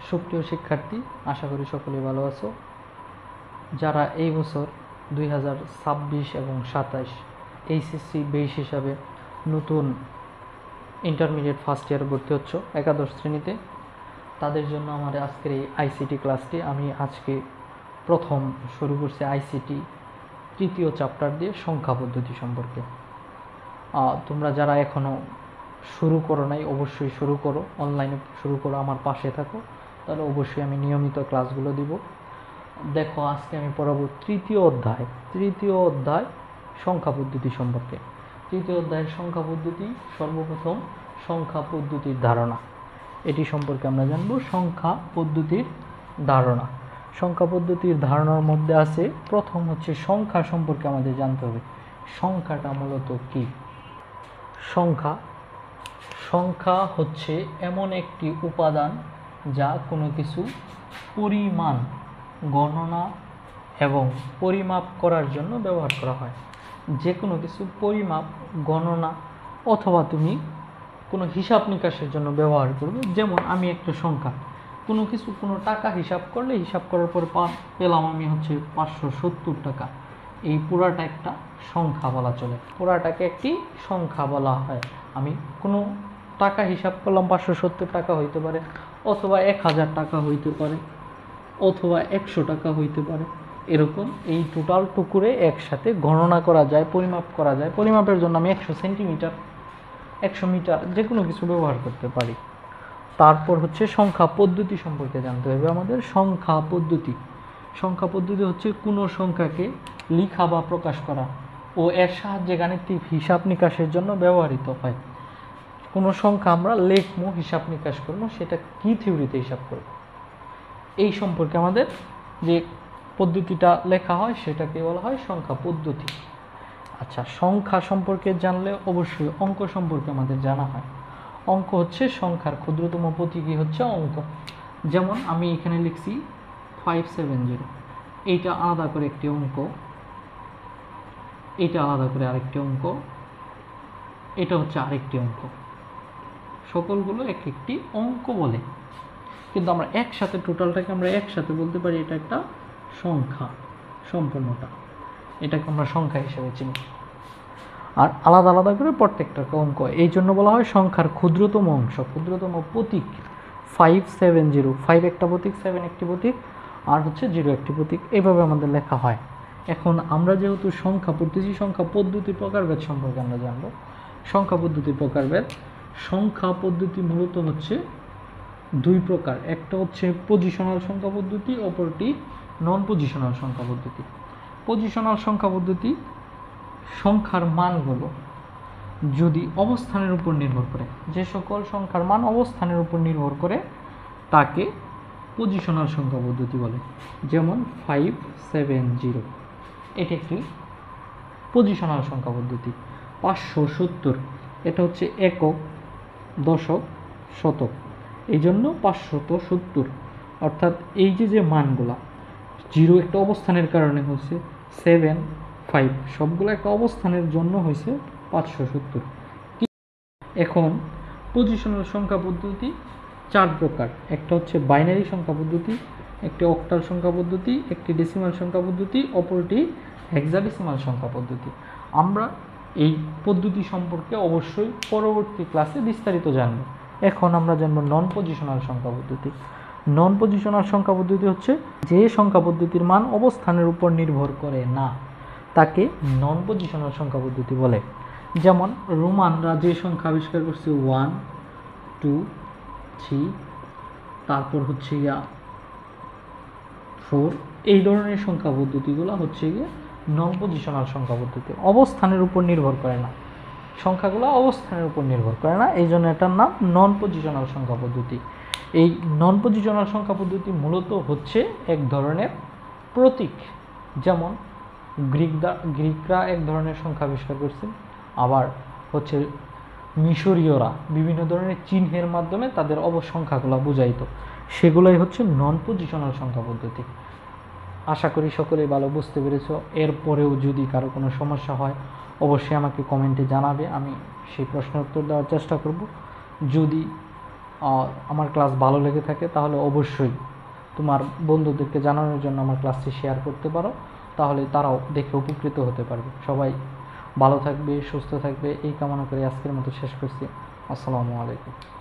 সুপ্রিয় শিক্ষার্থী, আশা করি সকলেই ভালো আছো। যারা এই বছর 2026 এবং 27 এইচএসসি বেস হিসাবে নতুন ইন্টারমিডিয়েট ফার্স্ট ইয়ারে ভর্তি হচ্ছ একাদশ শ্রেণীতে, তাদের জন্য আমার আজকের এই আইসিটি ক্লাসটি আমি আজকে প্রথম শুরু করছি। আইসিটি তৃতীয় চ্যাপ্টার দিয়ে সংখ্যা পদ্ধতি সম্পর্কে। তোমরা যারা এখনও শুরু করো নাই অবশ্যই শুরু করো, অনলাইনে শুরু করো, আমার পাশে থাকো, তাহলে অবশ্যই আমি নিয়মিত ক্লাসগুলো দিব। দেখো, আজকে আমি পড়াবো তৃতীয় অধ্যায় সংখ্যা পদ্ধতি সম্পর্কে। তৃতীয় অধ্যায়ের সংখ্যা পদ্ধতি, সর্বপ্রথম সংখ্যা পদ্ধতির ধারণা, এটি সম্পর্কে আমরা জানবো। সংখ্যা পদ্ধতির ধারণা, সংখ্যা পদ্ধতির ধারণার মধ্যে আছে প্রথম হচ্ছে সংখ্যা সম্পর্কে আমাদের জানতে হবে। সংখ্যাটা মূলত কি? সংখ্যা হচ্ছে এমন একটি উপাদান যা কোনো কিছু পরিমাণ, গণনা এবং পরিমাপ করার জন্য ব্যবহার করা হয়। যে কোনো কিছু পরিমাপ, গণনা অথবা তুমি কোনো হিসাব নিকাশের জন্য ব্যবহার করবে। যেমন আমি একটা সংখ্যা, কোনো টাকা হিসাব করলে, হিসাব করার পর পেলাম আমি হচ্ছে 570 টাকা, এই পুরাটা একটা সংখ্যা বলা চলে, পুরাটাকে একটি সংখ্যা বলা হয়। আমি কোনো টাকা হিসাব করলাম, 570 টাকা হইতে পারে, অথবা 1000 টাকা হইতে পারে, অথবা 100 টাকা হইতে পারে। এরকম এই টোটাল টুকুরে একসাথে গণনা করা যায়, পরিমাপ করা যায়। পরিমাপের জন্য আমি 100 সেন্টিমিটার, 100 মিটার যে কোনো কিছু ব্যবহার করতে পারি। তারপর হচ্ছে সংখ্যা পদ্ধতি সম্পর্কে জানতে হবে আমাদের। সংখ্যা পদ্ধতি হচ্ছে কোনো সংখ্যাকে লিখা বা প্রকাশ করা ও এর সাহায্যে গাণিতিক হিসাব নিকাশের জন্য ব্যবহৃত হয়। কোনো সংখ্যা আমরা লিখবো, হিসাব নিকাশ করবো, সেটা কি থিওরিতে হিসাব করব, এই সম্পর্কে আমাদের যে পদ্ধতিটা লেখা হয় সেটাকে বলা হয় সংখ্যা পদ্ধতি। আচ্ছা, সংখ্যা সম্পর্কে জানলে অবশ্যই অঙ্ক সম্পর্কে আমাদের জানা হয়। অঙ্ক হচ্ছে সংখ্যার ক্ষুদ্রতম প্রতীকী হচ্ছে অঙ্ক। যেমন আমি এখানে লিখছি 570, এইটা আলাদা করে একটি অঙ্ক, এটা আলাদা করে আরেকটি অঙ্ক, এটা হচ্ছে আরেকটি অঙ্ক। সকলগুলো এক একটি অঙ্ক বলে, কিন্তু আমরা একসাথে টোটালটাকে আমরা একসাথে বলতে পারি এটা একটা সংখ্যা। সম্পূর্ণটা এটাকে আমরা সংখ্যা হিসেবে চিনি, আর আলাদা আলাদা করে প্রত্যেকটা অঙ্ক। এই জন্য বলা হয় সংখ্যার ক্ষুদ্রতম অংশ, ক্ষুদ্রতম প্রতীক 570। 5 একটা প্রতীক, 7 একটি প্রতীক, আর হচ্ছে 0 একটি প্রতীক। এইভাবে আমাদের লেখা হয়। এখন আমরা যেহেতু সংখ্যা পড়তেছি, সংখ্যা পদ্ধতির প্রকারভেদ সম্পর্কে আমরা জানবো। সংখ্যা পদ্ধতির প্রকারভেদ, সংখ্যা পদ্ধতি মূলত হচ্ছে দুই প্রকার। একটা হচ্ছে পজিশনাল সংখ্যা পদ্ধতি, অপরটি নন পজিশনাল সংখ্যা পদ্ধতি। পজিশনাল সংখ্যা পদ্ধতি সংখ্যার মানগুলো যদি অবস্থানের উপর নির্ভর করে, যে সকল সংখ্যার মান অবস্থানের উপর নির্ভর করে তাকে পজিশনাল সংখ্যা পদ্ধতি বলে। যেমন 570, এটি একটি পজিশনাল সংখ্যা পদ্ধতি। 570, এটা হচ্ছে একক, দশক, শতক, এই জন্য 570। অর্থাৎ এই যে মানগুলা, 0 একটা অবস্থানের কারণে হয়েছে, 7, 5 সবগুলো একটা অবস্থানের জন্য হয়েছে 570। এখন পজিশনাল সংখ্যা পদ্ধতি 4 প্রকার। একটা হচ্ছে বাইনারি সংখ্যা পদ্ধতি, একটি অক্টাল সংখ্যা পদ্ধতি, একটি ডেসিমাল সংখ্যা পদ্ধতি, অপরটি হেক্সাডেসিমাল সংখ্যা পদ্ধতি। আমরা এই পদ্ধতি সম্পর্কে অবশ্যই পরবর্তী ক্লাসে বিস্তারিত জানব। এখন আমরা জানব নন পজিশনাল সংখ্যা পদ্ধতি। নন পজিশনাল সংখ্যা পদ্ধতি হচ্ছে যে সংখ্যা পদ্ধতির মান অবস্থানের উপর নির্ভর করে না, তাকে নন পজিশনাল সংখ্যা পদ্ধতি বলে। যেমন রোমানরা যে সংখ্যা আবিষ্কার করছে 1, 2, 3, তারপর হচ্ছে 4, এই ধরনের সংখ্যা পদ্ধতিগুলো হচ্ছে নন পজিশনাল সংখ্যা পদ্ধতি। অবস্থানের উপর নির্ভর করে না, সংখ্যাগুলো অবস্থানের উপর নির্ভর করে না, এই জন্য এটার নাম নন পজিশনাল সংখ্যা পদ্ধতি। এই নন পজিশনাল সংখ্যা পদ্ধতি মূলত হচ্ছে এক ধরনের প্রতীক। যেমন গ্রিকরা এক ধরনের সংখ্যা আবিষ্কার করছে, আবার হচ্ছে মিশরীয়রা বিভিন্ন ধরনের চিহ্নের মাধ্যমে তাদের সংখ্যাগুলো বুঝাইতো, সেগুলোই হচ্ছে নন পজিশনাল সংখ্যা পদ্ধতি। আশা করি সকলেই ভালো বুঝতে পেরেছো। এরপরেও যদি কারো কোনো সমস্যা হয় অবশ্যই আমাকে কমেন্টে জানাবে, আমি সেই প্রশ্নের উত্তর দেওয়ার চেষ্টা করব। যদি আমার ক্লাস ভালো লেগে থাকে তাহলে অবশ্যই তোমার বন্ধুদেরকে জানানোর জন্য আমার ক্লাসটি শেয়ার করতে পারো, তাহলে তারাও দেখে উপকৃত হতে পারবে। সবাই ভালো থাকবে, সুস্থ থাকবে, এই কামনা করে আজকের মতো শেষ করছি। আসসালামু আলাইকুম।